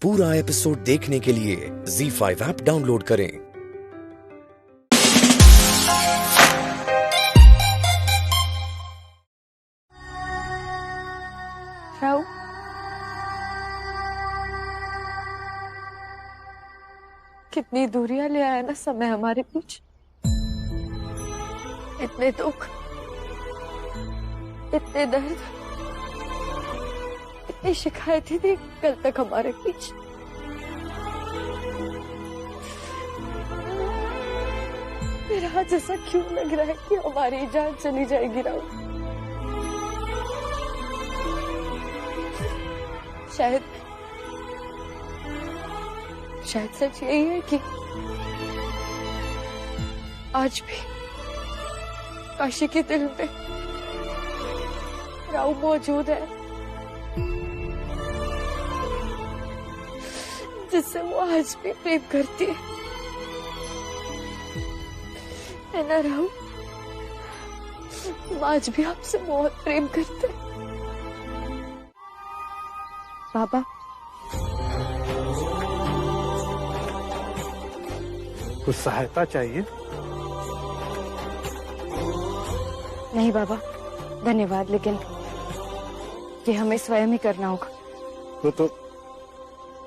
पूरा एपिसोड देखने के लिए ZEE5 ऐप डाउनलोड करें। राव, कितनी दूरियां ले आया ना समय हमारे बीच। इतने दुख, इतने दर्द, इतनी शिकायतें थी कल तक हमारे बीच। मेरा आज ऐसा क्यों लग रहा है कि हमारी जान चली जाएगी राव। शायद सच यही है कि आज भी काशी के दिल में राव मौजूद है, जिससे वो आज भी प्रेम करती है ना राव। हम आज भी आपसे बहुत प्रेम करते हैं। बाबा, कुछ सहायता चाहिए? नहीं बाबा, धन्यवाद, लेकिन ये हमें स्वयं ही करना होगा। तो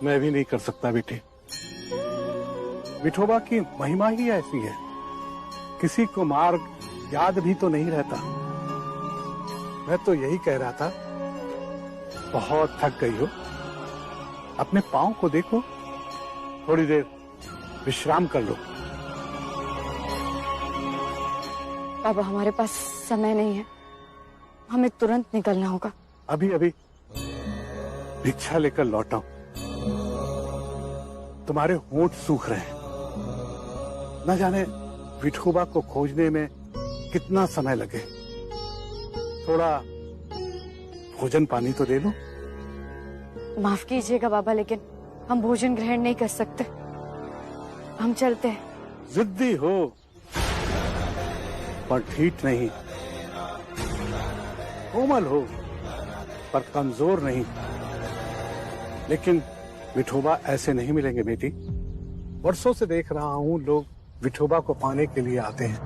मैं भी नहीं कर सकता बेटे। विठोबा की महिमा ही ऐसी है, किसी को मार्ग याद भी तो नहीं रहता। मैं तो यही कह रहा था, बहुत थक गई हो, अपने पाँव को देखो, थोड़ी देर विश्राम कर लो। बाबा, हमारे पास समय नहीं है, हमें तुरंत निकलना होगा। अभी भिक्षा लेकर लौटा हूं, तुम्हारे होंठ सूख रहे हैं। न जाने विठोबा को खोजने में कितना समय लगे। थोड़ा भोजन पानी तो दे लो। माफ कीजिएगा बाबा, लेकिन हम भोजन ग्रहण नहीं कर सकते। हम चलते हैं। जिद्दी हो पर ढीठ नहीं, कोमल हो पर कमजोर नहीं। लेकिन विठोबा ऐसे नहीं मिलेंगे बेटी। वर्षों से देख रहा हूं, लोग विठोबा को पाने के लिए आते हैं,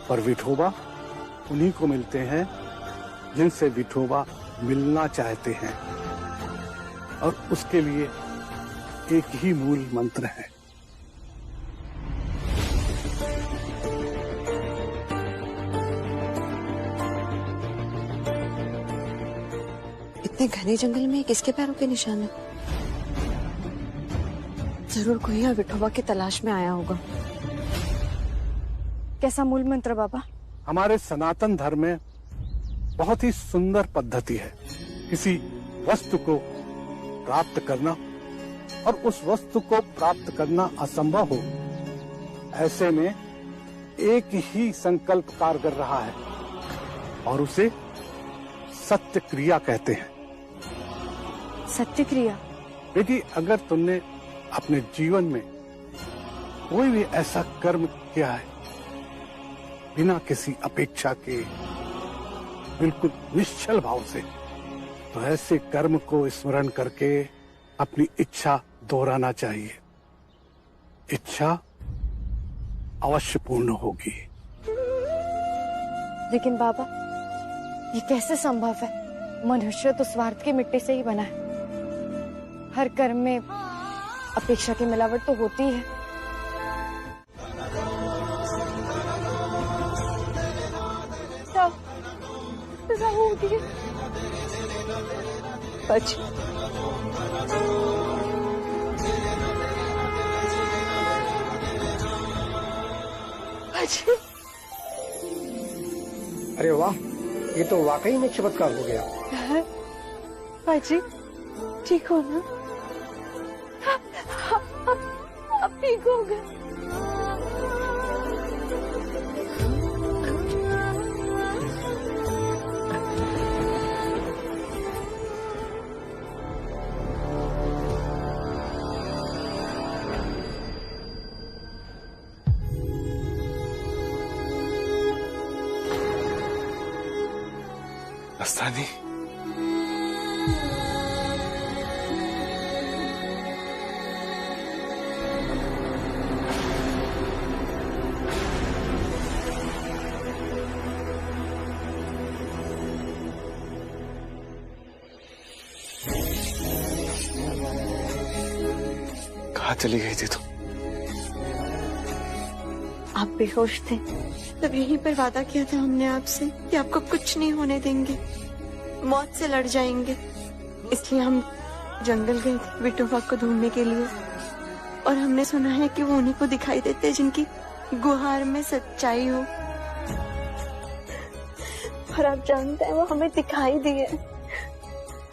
पर विठोबा उन्हीं को मिलते हैं जिनसे विठोबा मिलना चाहते हैं। और उसके लिए एक ही मूल मंत्र है। इतने घने जंगल में किसके पैरों के निशान है? जरूर कोई यहाँ विठोबा की तलाश में आया होगा। कैसा मूल मंत्र बाबा? हमारे सनातन धर्म में बहुत ही सुंदर पद्धति है। किसी वस्तु को प्राप्त करना और उस वस्तु को प्राप्त करना असंभव हो, ऐसे में एक ही संकल्प कारगर रहा है और उसे सत्य क्रिया कहते हैं। सत्य क्रिया? बेटी, अगर तुमने अपने जीवन में कोई भी ऐसा कर्म किया है बिना किसी अपेक्षा के, बिल्कुल निश्चल भाव से, तो ऐसे कर्म को स्मरण करके अपनी इच्छा दोहराना चाहिए। इच्छा अवश्य पूर्ण होगी। लेकिन बाबा, ये कैसे संभव है? मनुष्य तो स्वार्थ की मिट्टी से ही बना है। हर कर्म में अपेक्षा की मिलावट तो होती है। अरे वाह, ये तो वाकई में चमत्कार हो गया। बाजी, ठीक हो ना? आप ठीक हो गए? मस्तानी, कहाँ चली गई थी तुम? आप बेहोश थे, तब यहीं पर वादा किया था हमने आपसे कि आपको कुछ नहीं होने देंगे, मौत से लड़ जाएंगे। इसलिए हम जंगल गए थे विठोबा को ढूंढने के लिए, और हमने सुना है कि वो उन्हीं को दिखाई देते जिनकी गुहार में सच्चाई हो। और आप जानते हैं वो हमें दिखाई दिए,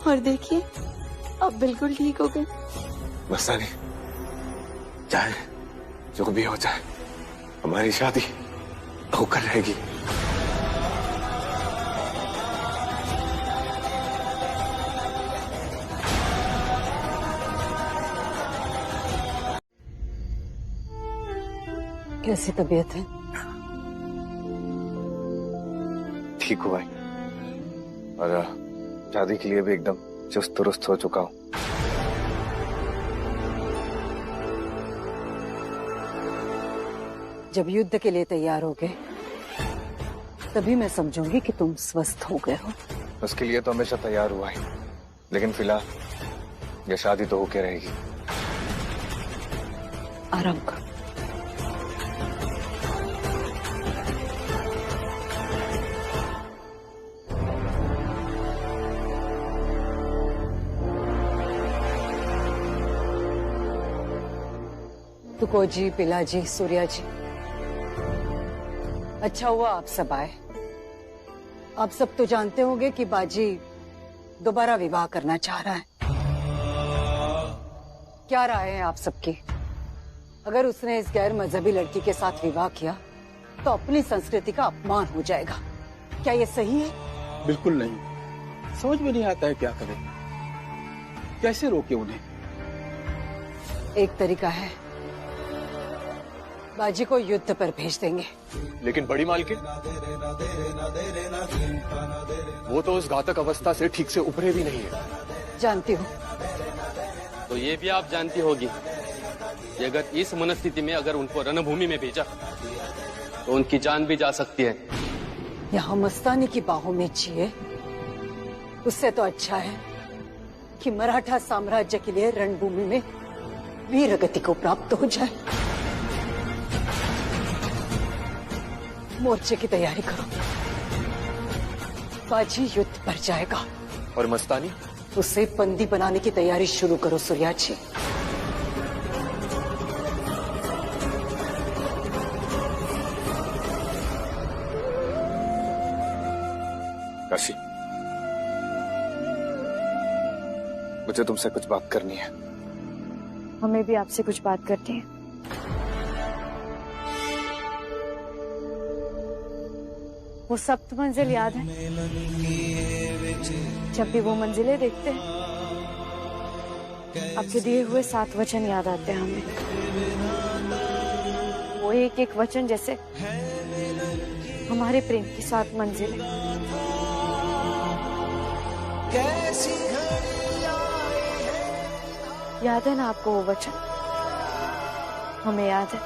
और देखिए अब बिल्कुल ठीक हो गए। मस्तानी, चाहे जो भी हो जाए, हमारी शादी होकर रहेगी। कैसी तबीयत है? ठीक हुआ है, और शादी के लिए भी एकदम चुस्त दुरुस्त हो चुका हूँ। जब युद्ध के लिए तैयार हो गए तभी मैं समझूंगी कि तुम स्वस्थ हो गए हो। उसके लिए तो हमेशा तैयार हुआ है, लेकिन फिलहाल ये शादी तो होके रहेगी। आराम करो। तुको जी, पिलाजी, सूर्या जी, अच्छा हुआ आप सब आए। आप सब तो जानते होंगे कि बाजी दोबारा विवाह करना चाह रहा है। क्या राय है आप सबकी? अगर उसने इस गैर मजहबी लड़की के साथ विवाह किया तो अपनी संस्कृति का अपमान हो जाएगा। क्या ये सही है? बिल्कुल नहीं, समझ में नहीं आता है क्या करें, कैसे रोके उन्हें। एक तरीका है, बाजी को युद्ध पर भेज देंगे। लेकिन बड़ी मालकिन, वो तो उस घातक अवस्था से ठीक से उभरे भी नहीं है। जानती हूँ। तो ये भी आप जानती होगी कि अगर इस मनस्थिति में अगर उनको रणभूमि में भेजा तो उनकी जान भी जा सकती है। यहाँ मस्तानी की बाहों में जिए, उससे तो अच्छा है कि मराठा साम्राज्य के लिए रणभूमि में वीरगति को प्राप्त हो जाए। मोर्चे की तैयारी करो, बाजी युद्ध पर जाएगा। और मस्तानी? उसे बंदी बनाने की तैयारी शुरू करो सूर्या जी। काशी, मुझे तुमसे कुछ बात करनी है। हमें भी आपसे कुछ बात करनी है। वो सप्त मंजिल याद है? जब भी वो मंजिलें देखते हैं आपके दिए हुए 7 वचन याद आते हैं हमें। वो एक एक वचन जैसे हमारे प्रेम की 7 मंजिलें। याद है ना आपको वो वचन? हमें याद है।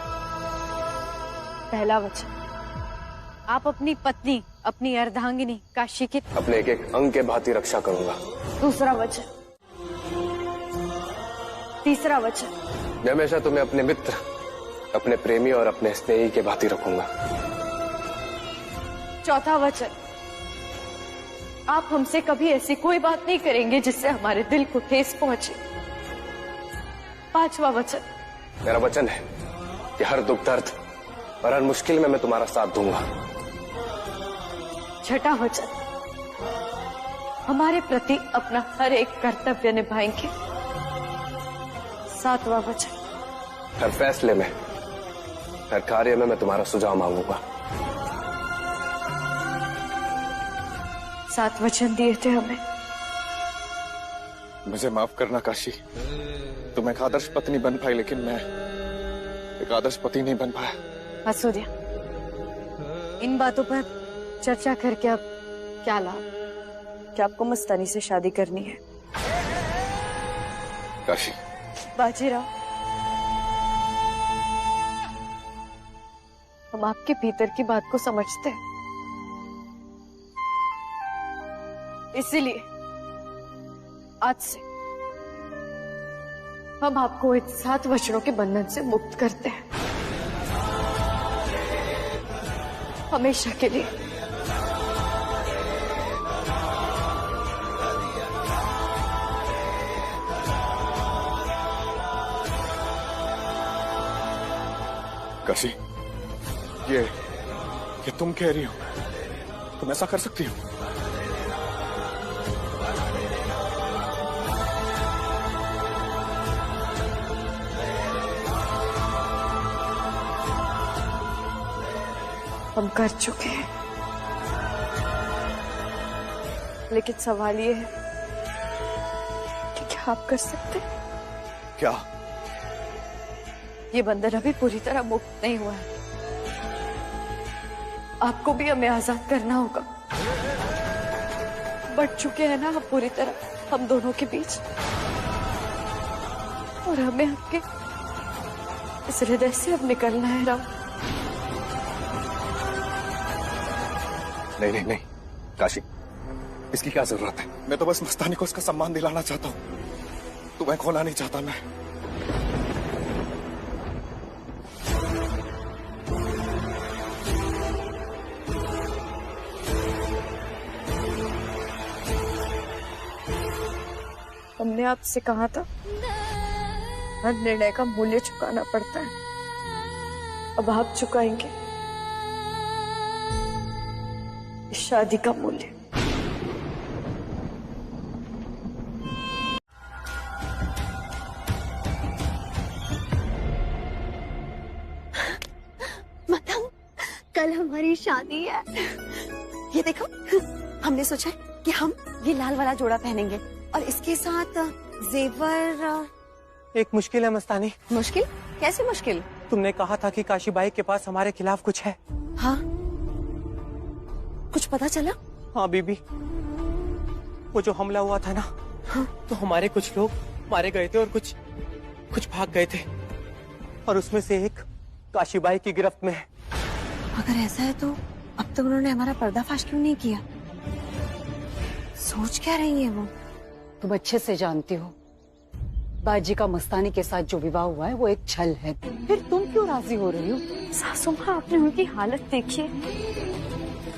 पहला वचन, आप अपनी पत्नी, अपनी अर्धांगिनी काशी की अपने एक एक अंग के भांति रक्षा करूंगा। दूसरा वचन, तीसरा वचन, मैं हमेशा तुम्हें अपने मित्र, अपने प्रेमी और अपने स्नेही के भांति रखूंगा। चौथा वचन, आप हमसे कभी ऐसी कोई बात नहीं करेंगे जिससे हमारे दिल को ठेस पहुंचे। पांचवा वचन, मेरा वचन है कि हर दुख दर्द और हर मुश्किल में मैं तुम्हारा साथ दूंगा। छठा वचन, हमारे प्रति अपना हर एक कर्तव्य निभाएंगे। सातवां वचन, हर फैसले में, हर कार्य में मैं तुम्हारा सुझाव मांगूंगा। 7 वचन दिए थे हमें। मुझे माफ करना काशी, तुम एक आदर्श पत्नी बन पाई, लेकिन मैं एक आदर्श पति नहीं बन पाया। सूर्या, इन बातों पर चर्चा करके अब क्या लाभ? क्या आपको मस्तानी से शादी करनी है? काशी, बाजीराव, हम आपके भीतर की बात को समझते हैं, इसीलिए आज से हम आपको इन 7 वचनों के बंधन से मुक्त करते हैं, हमेशा के लिए। काशी, ये तुम कह रही हो, तुम ऐसा कर सकती हो? हम कर चुके हैं, लेकिन सवाल ये है कि क्या आप कर सकते हैं? क्या? ये बंधन अभी पूरी तरह मुक्त नहीं हुआ है, आपको भी हमें आजाद करना होगा। बढ़ चुके हैं ना हम पूरी तरह हम दोनों के बीच, और हमें आपके इस हृदय से अब निकलना है राम। नहीं नहीं नहीं काशी, इसकी क्या जरूरत है? मैं तो बस मस्तानी को उसका सम्मान दिलाना चाहता हूँ, तुम्हें खोना नहीं चाहता मैं। हमने आपसे कहा था हर निर्णय का मूल्य चुकाना पड़ता है, अब आप चुकाएंगे इस शादी का मूल्य। मतंग, कल हमारी शादी है। ये देखो, हमने सोचा कि हम ये लाल वाला जोड़ा पहनेंगे और इसके साथ जेवर। एक मुश्किल है मस्तानी। मुश्किल? कैसे मुश्किल? तुमने कहा था कि काशीबाई के पास हमारे खिलाफ कुछ है। हाँ, कुछ पता चला? हाँ बीबी, वो जो हमला हुआ था ना, हाँ? तो हमारे कुछ लोग मारे गए थे और कुछ भाग गए थे, और उसमें से एक काशीबाई की गिरफ्त में है। अगर ऐसा है तो अब तक उन्होंने हमारा पर्दाफाश क्यों नहीं किया? सोच क्या रही है वो? तुम अच्छे से जानती हो बाजी का मस्तानी के साथ जो विवाह हुआ है वो एक छल है, फिर तुम क्यों राजी हो रही हो? सासू माँ, आपने उनकी हालत देखी है।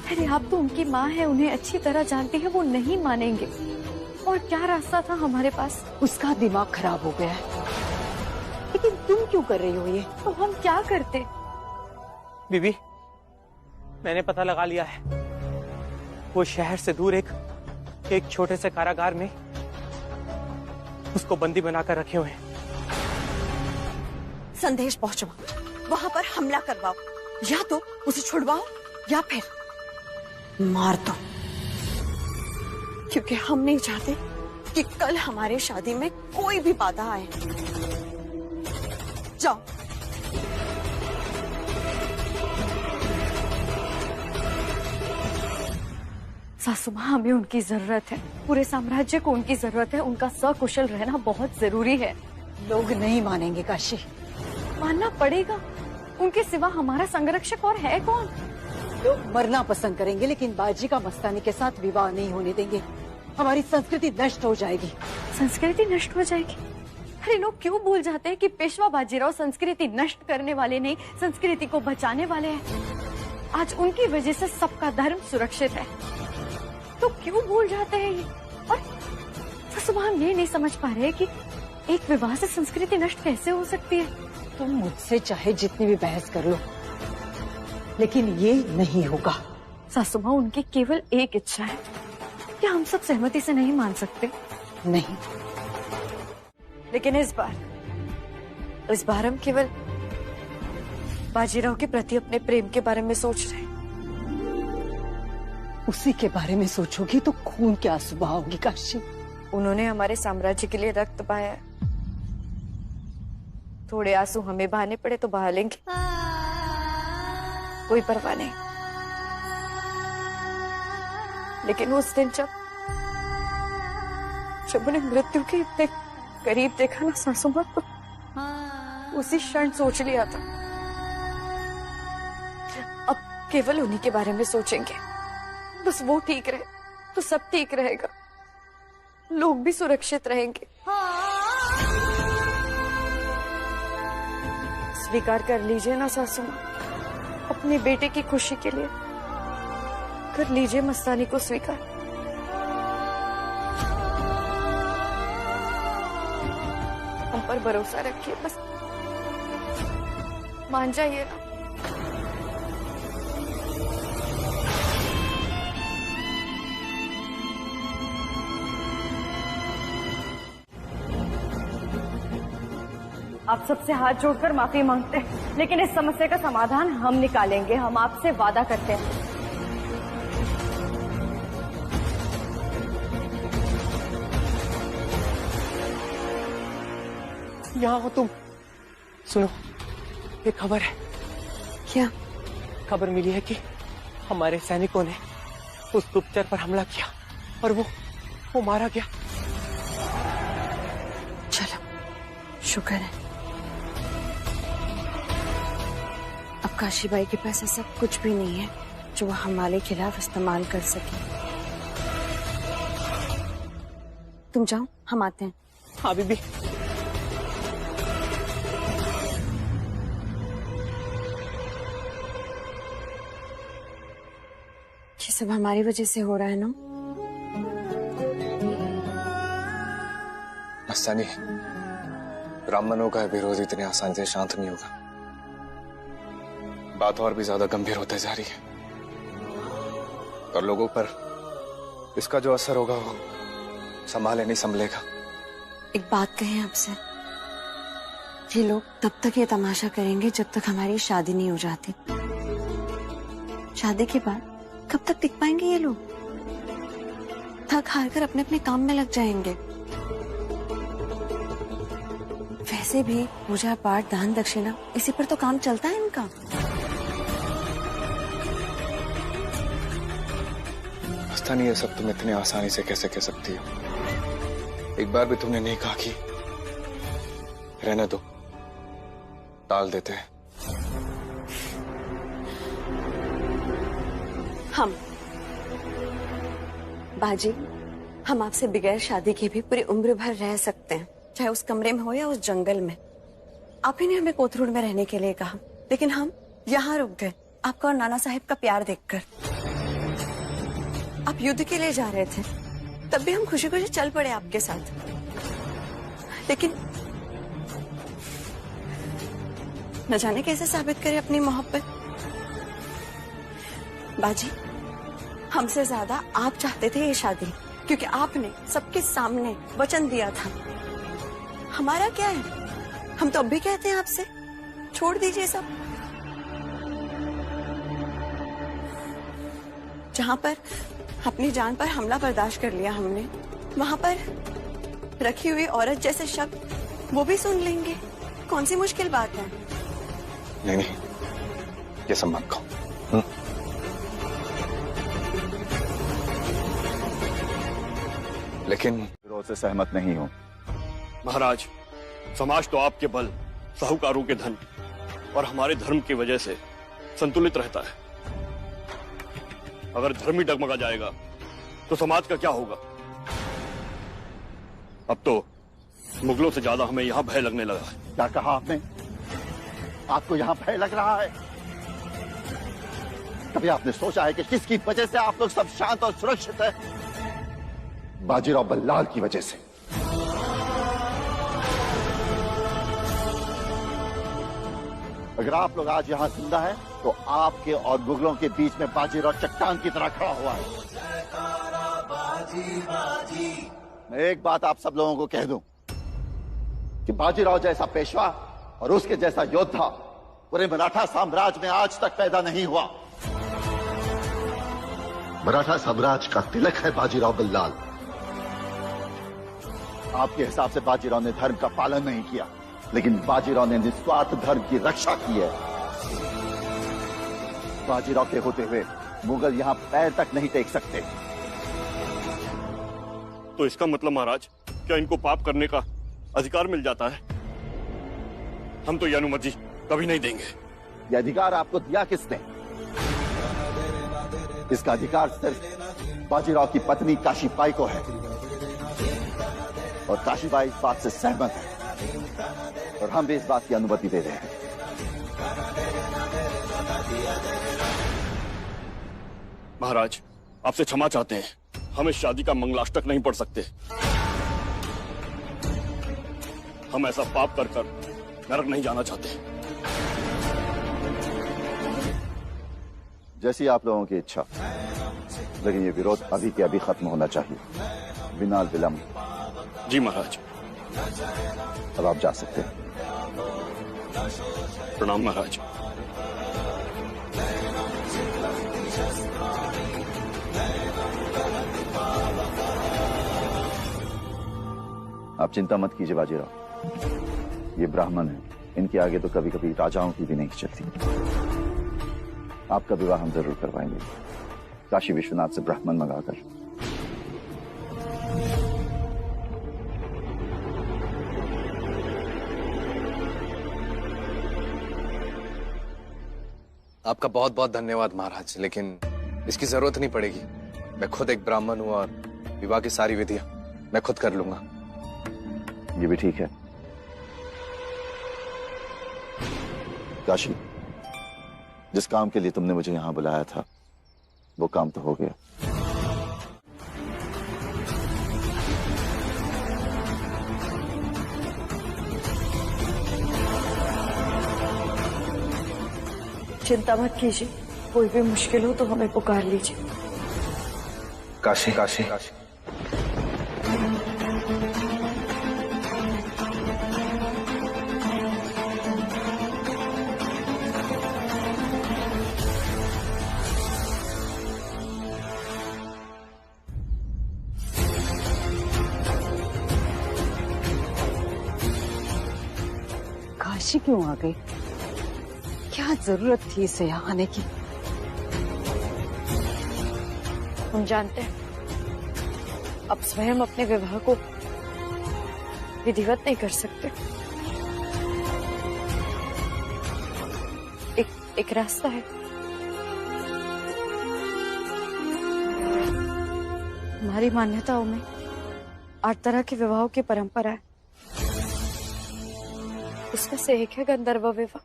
अरे आप तो उनकी माँ है, उन्हें अच्छी तरह जानती है, वो नहीं मानेंगे। और क्या रास्ता था हमारे पास? उसका दिमाग खराब हो गया है। लेकिन तुम क्यों कर रही हो ये? तो हम क्या करते? बीबी, मैंने पता लगा लिया है, वो शहर से दूर एक छोटे से कारागार में उसको बंदी बनाकर रखे हुए हैं। संदेश पहुंचवाओ, वहां पर हमला करवाओ, या तो उसे छुड़वाओ या फिर मार दो, क्योंकि हम नहीं चाहते कि कल हमारे शादी में कोई भी बाधा आए। जाओ। सासू माँ, हमें उनकी जरूरत है, पूरे साम्राज्य को उनकी जरूरत है, उनका सकुशल रहना बहुत जरूरी है। लोग नहीं मानेंगे काशी। मानना पड़ेगा, उनके सिवा हमारा संरक्षक और है कौन? लोग मरना पसंद करेंगे लेकिन बाजी का मस्तानी के साथ विवाह नहीं होने देंगे। हमारी संस्कृति नष्ट हो जाएगी। संस्कृति नष्ट हो जाएगी? अरे लोग क्यों भूल जाते हैं कि पेशवा बाजीराव संस्कृति नष्ट करने वाले नहीं, संस्कृति को बचाने वाले हैं। आज उनकी वजह से सबका धर्म सुरक्षित है, तो क्यों भूल जाते हैं ये? और सासू माँ, हम ये नहीं समझ पा रहे कि एक विवाह से संस्कृति नष्ट कैसे हो सकती है? तुम मुझसे चाहे जितनी भी बहस कर लो, लेकिन ये नहीं होगा। सासू माँ, उनकी केवल एक इच्छा है, क्या हम सब सहमति से नहीं मान सकते? नहीं, लेकिन इस बार हम केवल बाजीराव के प्रति अपने प्रेम के बारे में सोच रहे हैं। उसी के बारे में सोचोगी तो खून के आंसू बहाओगी काशी। उन्होंने हमारे साम्राज्य के लिए रक्त बहाया, थोड़े आंसू हमें बहाने पड़े तो बहा लेंगे, कोई परवाह नहीं। लेकिन उस दिन जब उन्हें मृत्यु के इतने करीब देखा ना सासू माँ, तो उसी क्षण सोच लिया था अब केवल उन्हीं के बारे में सोचेंगे। बस वो ठीक रहे तो सब ठीक रहेगा, लोग भी सुरक्षित रहेंगे। स्वीकार कर लीजिए ना सासू माँ, अपने बेटे की खुशी के लिए कर लीजिए मस्तानी को स्वीकार। हम पर भरोसा रखिए, बस मान जाइए ना। आप सबसे हाथ जोड़कर माफी मांगते हैं, लेकिन इस समस्या का समाधान हम निकालेंगे, हम आपसे वादा करते हैं। यहाँ हो तुम? सुनो, एक खबर है। क्या खबर मिली है कि हमारे सैनिकों ने उस गुप्तचर पर हमला किया और वो मारा गया। चलो, शुक्र है अब काशीबाई के पास ऐसा कुछ भी नहीं है जो वो हमारे खिलाफ इस्तेमाल कर सके। तुम जाओ, हम आते हैं। हाँ बीबी। ये सब हमारी वजह से हो रहा है ना? मस्तानी, ब्राह्मणों का विरोध इतने आसानी से शांत नहीं होगा। बात और भी ज्यादा गंभीर होते जा रही है और लोगों पर इसका जो असर होगा वो संभाले नहीं संभलेगा। एक बात कहें आपसे, ये लोग तब तक ये तमाशा करेंगे जब तक हमारी शादी नहीं हो जाती। शादी के बाद कब तक टिक पाएंगे ये लोग? थक हार कर अपने अपने काम में लग जाएंगे। वैसे भी पूजा पाठ दान दक्षिणा इसी पर तो काम चलता है इनका। मस्तानी, ये सब तुम इतने आसानी से कैसे कह सकती हो? एक बार भी तुमने नहीं कहा कि रहने दो, टाल देते हैं। हम बाजी, हम आपसे बगैर शादी के भी पूरी उम्र भर रह सकते हैं, चाहे उस कमरे में हो या उस जंगल में। आप ही ने हमें कोथरूड में रहने के लिए कहा, लेकिन हम यहाँ रुक गए आपका और नाना साहिब का प्यार देखकर। आप युद्ध के लिए जा रहे थे, तब भी हम खुशी खुशी चल पड़े आपके साथ। लेकिन न जाने कैसे साबित करें अपनी मोहब्बत। बाजी, हमसे ज्यादा आप चाहते थे ये शादी, क्योंकि आपने सबके सामने वचन दिया था। हमारा क्या है, हम तो अब भी कहते हैं आपसे छोड़ दीजिए सब। जहां पर अपनी जान पर हमला बर्दाश्त कर लिया हमने, वहां पर रखी हुई औरत जैसे शब्द वो भी सुन लेंगे। कौन सी मुश्किल बात है? नहीं नहीं, ये सब मत कहो। लेकिन विरोध से सहमत नहीं हूं। महाराज, समाज तो आपके बल, साहूकारों के धन और हमारे धर्म की वजह से संतुलित रहता है। अगर धर्म ही डगमगा जाएगा तो समाज का क्या होगा? अब तो मुगलों से ज्यादा हमें यहाँ भय लगने लगा है। क्या कहा आपने? आपको यहाँ भय लग रहा है? कभी आपने सोचा है कि किसकी वजह से आप लोग सब शांत और सुरक्षित है? बाजीराव बल्लाल की वजह से। अगर आप लोग आज यहाँ जिंदा हैं, तो आपके और मुगलों के बीच में बाजीराव चट्टान की तरह खड़ा हुआ है। मैं एक बात आप सब लोगों को कह दूं कि बाजीराव जैसा पेशवा और उसके जैसा योद्धा पूरे मराठा साम्राज्य में आज तक पैदा नहीं हुआ। मराठा साम्राज्य का तिलक है बाजीराव बल्लाल। आपके हिसाब से बाजीराव ने धर्म का पालन नहीं किया, लेकिन बाजीराव ने निस्वार्थ धर्म की रक्षा की है। बाजीराव के होते हुए मुगल यहां पैर तक नहीं टेक सकते। तो इसका मतलब महाराज, क्या इनको पाप करने का अधिकार मिल जाता है? हम तो ये अनुमति कभी नहीं देंगे। ये अधिकार आपको दिया किसने? इसका अधिकार सिर्फ बाजीराव की पत्नी काशीबाई को है, और काशीबाई इस बात से सहमत है, और हम भी इस बात की अनुमति दे रहे हैं। महाराज, आपसे क्षमा चाहते हैं। हम इस शादी का मंगलाष्टक नहीं पढ़ सकते। हम ऐसा पाप कर कर नरक नहीं जाना चाहते। जैसी आप लोगों की इच्छा, लेकिन ये विरोध अभी के अभी खत्म होना चाहिए, बिना विलंब। जी महाराज। अब आप जा सकते हैं। प्रणाम महाराज। आप चिंता मत कीजिए बाजीराव, ये ब्राह्मण है, इनके आगे तो कभी कभी राजाओं की भी नहीं चलती। आपका विवाह हम जरूर करवाएंगे, काशी विश्वनाथ से ब्राह्मण मंगाकर। आपका बहुत बहुत धन्यवाद महाराज, लेकिन इसकी जरूरत नहीं पड़ेगी। मैं खुद एक ब्राह्मण हूं और विवाह की सारी विधियां मैं खुद कर लूंगा। ये भी ठीक है। काशी, जिस काम के लिए तुमने मुझे यहां बुलाया था, वो काम तो हो गया। चिंता मत कीजिए, कोई भी मुश्किल हो तो हमें पुकार लीजिए। काशी काशी काशी। काशी क्यों आ गई? क्या जरूरत थी इसे यहाँ आने की? हम जानते हैं अब स्वयं अपने विवाह को विधिवत नहीं कर सकते। एक रास्ता है। हमारी मान्यताओं में 8 तरह के विवाहों की परंपरा है, उसमें से एक है गंधर्व विवाह।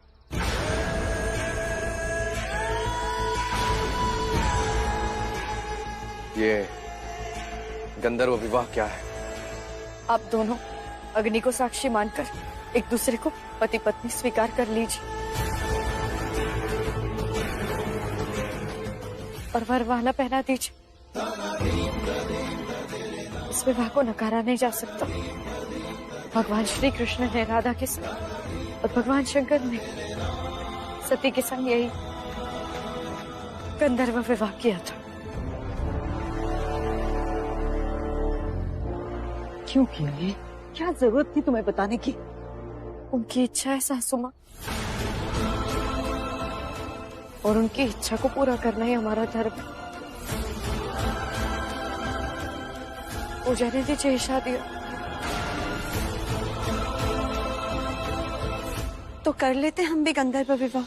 ये गंधर्व विवाह क्या है? आप दोनों अग्नि को साक्षी मानकर एक दूसरे को पति पत्नी स्वीकार कर लीजिए और वरमाला पहना दीजिए। इस विवाह को नकारा नहीं जा सकता। भगवान श्री कृष्ण ने राधा के संग और भगवान शंकर ने सती के संग यही गंधर्व विवाह किया था। क्यों किया ये? क्या जरूरत थी तुम्हें बताने की? उनकी इच्छा है सासू मां, और उनकी इच्छा को पूरा करना ही हमारा धर्म है। वो जाने दीजिए शादी तो कर लेते हम भी गंधर्व विवाह।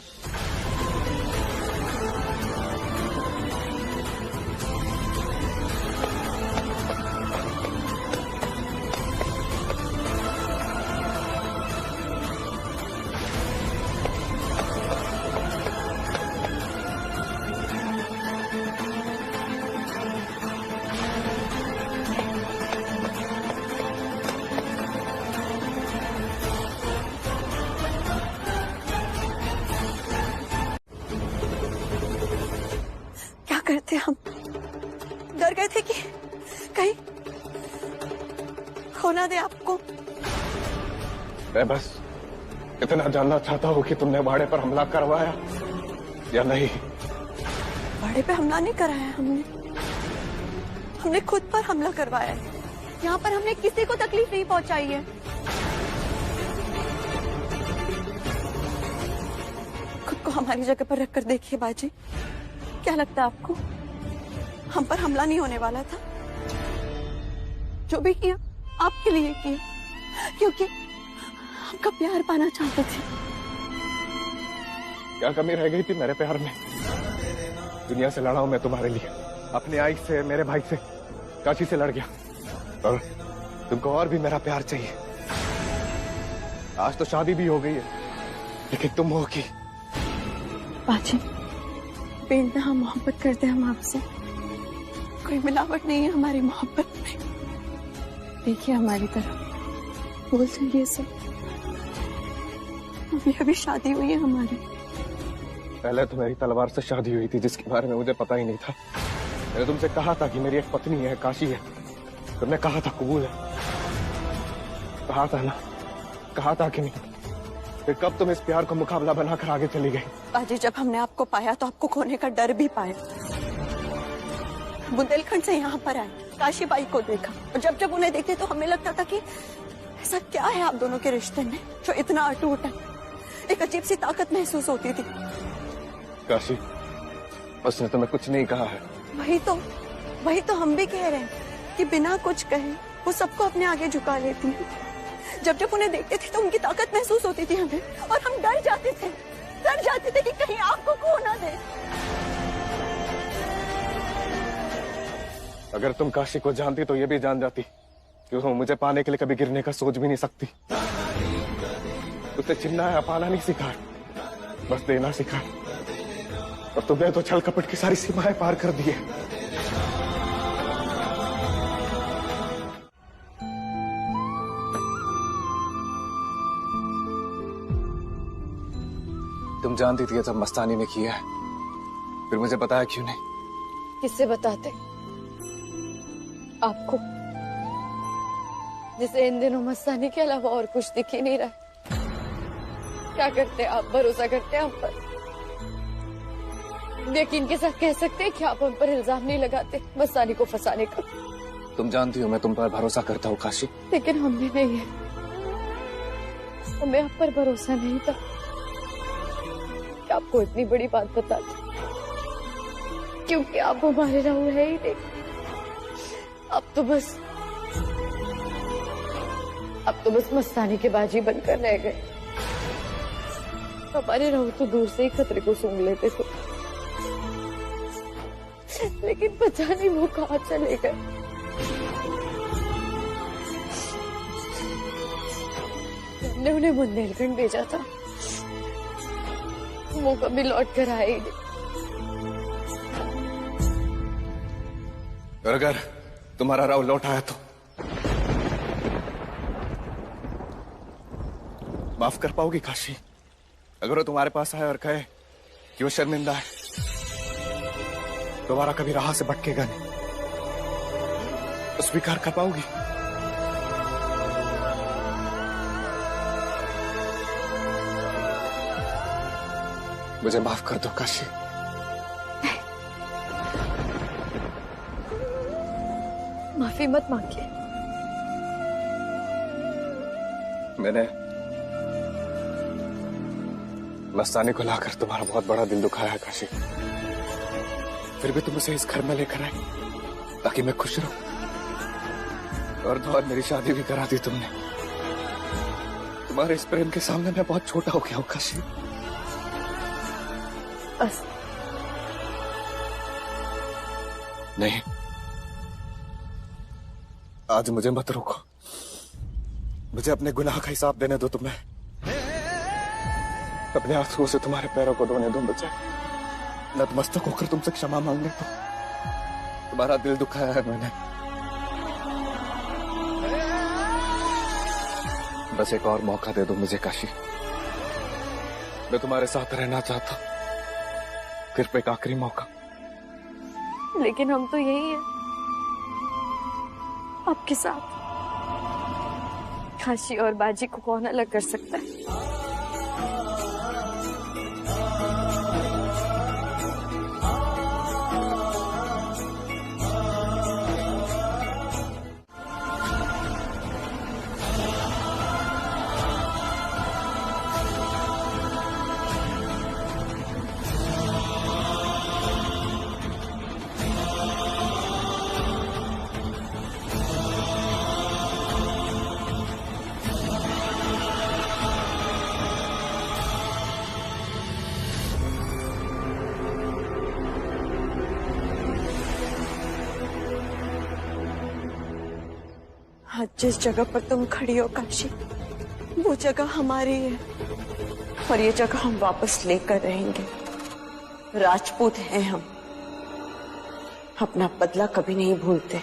करते हम डर गए थे कि कहीं खोना दे आपको। मैं बस इतना जानना चाहता हूँ कि तुमने बाड़े पर हमला करवाया या नहीं। बाड़े पे हमला नहीं कराया हमने खुद पर हमला करवाया है। यहाँ पर हमने किसी को तकलीफ नहीं पहुंचाई है। खुद को हमारी जगह पर रखकर देखिए बाजी, क्या लगता है आपको हम पर हमला नहीं होने वाला था? जो भी किया आपके लिए किया, क्योंकि आपका प्यार पाना चाहते थे। क्या कमी रह गई थी मेरे प्यार में? दुनिया से लड़ा हूं मैं तुम्हारे लिए, अपने आई से, मेरे भाई से, काशी से लड़ गया, और तुमको और भी मेरा प्यार चाहिए। आज तो शादी भी हो गई है, लेकिन तुम हो की। बाजी, बेइंतहा मोहब्बत करते हैं हम आपसे। कोई मिलावट नहीं है हमारी मोहब्बत में। देखिए हमारी तरफ, बोल ये सब। अभी शादी हुई है हमारी। पहले तो मेरी तलवार से शादी हुई थी, जिसके बारे में मुझे पता ही नहीं था। मैंने तुमसे कहा था कि मेरी एक पत्नी है, काशी है। तुमने कहा था कबूल है, कहा था ना, कहा था कि नहीं? फिर कब तुम इस प्यार को मुकाबला बनाकर आगे चली गई? बाजी, जब हमने आपको पाया तो आपको खोने का डर भी पाया। बुंदेलखंड से यहाँ पर आए, काशी बाई को देखा, और जब जब उन्हें देखते तो हमें लगता था कि ऐसा क्या है आप दोनों के रिश्ते में जो इतना अटूट है। एक अजीब सी ताकत महसूस होती थी। काशी, उसने तुम्हें कुछ नहीं कहा है। वही तो हम भी कह रहे हैं कि बिना कुछ कहे वो सबको अपने आगे झुका लेती है। जब जब उन्हें देखते थे तो उनकी ताकत महसूस होती थी हमें, और हम डर जाते थे कि कहीं आपको खो ना दे। अगर तुम काशी को जानती तो ये भी जान जाती कि वो मुझे पाने के लिए कभी गिरने का सोच भी नहीं सकती। उसे चिल्लाया पाना नहीं सिखा, बस देना सिखा। और तुमने तो छल कपट की सारी सीमाएं पार कर दी है। तुम जानती थी जब मस्तानी ने किया है, फिर मुझे बताया क्यों नहीं? किससे बताते? आपको, जिसे इन दिनों मस्तानी के अलावा और कुछ दिख ही नहीं रहा। क्या करते आप? भरोसा करते हैं हम पर? यकीन के साथ कह सकते हैं कि आप हम पर इल्जाम नहीं लगाते मस्तानी को फंसाने का। तुम जानती हो मैं तुम पर भरोसा करता हूँ काशी। लेकिन हमने नहीं है, हमें आप पर भरोसा नहीं था कि आपको इतनी बड़ी बात बताते, क्योंकि आप हमारे राहुल है ही नहीं। अब तो बस मस्तानी के बाजी बनकर रह गए। हमारे राहुल तो दूर से ही खतरे को सूंघ लेते थे, लेकिन पता नहीं वो कहाँ चले गए। हमने उन्हें बुंदेलखंड भेजा था, वो कभी लौट कर आए ही नहीं। और अगर तुम्हारा राव लौट आया तो माफ कर पाओगी काशी? अगर वो तुम्हारे पास आए और कहे कि वो शर्मिंदा है, दोबारा कभी राह से भटकेगा नहीं, तो स्वीकार कर पाओगी? मुझे माफ कर दो काशी। माफी मत मांगिए। मैंने मस्तानी को लाकर तुम्हारा बहुत बड़ा दिल दुखाया है काशी। फिर भी तुम उसे इस घर में लेकर आई ताकि मैं खुश रहूं। और तो और मेरी शादी भी करा दी तुमने। तुम्हारे इस प्रेम के सामने मैं बहुत छोटा हो गया हूं काशी। बस नहीं, आज मुझे मत रोको। मुझे अपने गुनाह का हिसाब देने दो। तुम्हें अपने आंसुओं से तुम्हारे पैरों को धोने दो। मुझे नतमस्तक होकर तुमसे क्षमा मांगने दो। तुम्हारा दिल दुखाया है मैंने। बस एक और मौका दे दो मुझे काशी। मैं तुम्हारे साथ रहना चाहता हूं, सिर्फ एक आखिरी मौका। लेकिन हम तो यही है आपके साथ। काशी और बाजी को कौन अलग कर सकता है? आज जिस जगह पर तुम खड़ी हो काशी, वो जगह हमारी है, और ये जगह हम वापस लेकर रहेंगे। राजपूत हैं हम, अपना बदला कभी नहीं भूलते।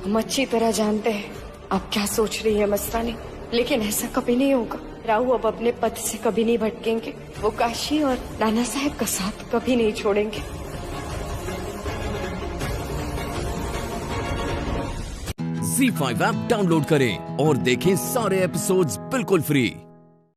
हम अच्छी तरह जानते हैं आप क्या सोच रही है मस्तानी, लेकिन ऐसा कभी नहीं होगा। राहु अब अपने पद से कभी नहीं भटकेंगे। वो काशी और नाना साहब का साथ कभी नहीं छोड़ेंगे। ZEE5 ऐप डाउनलोड करें और देखें सारे एपिसोड्स बिल्कुल फ्री।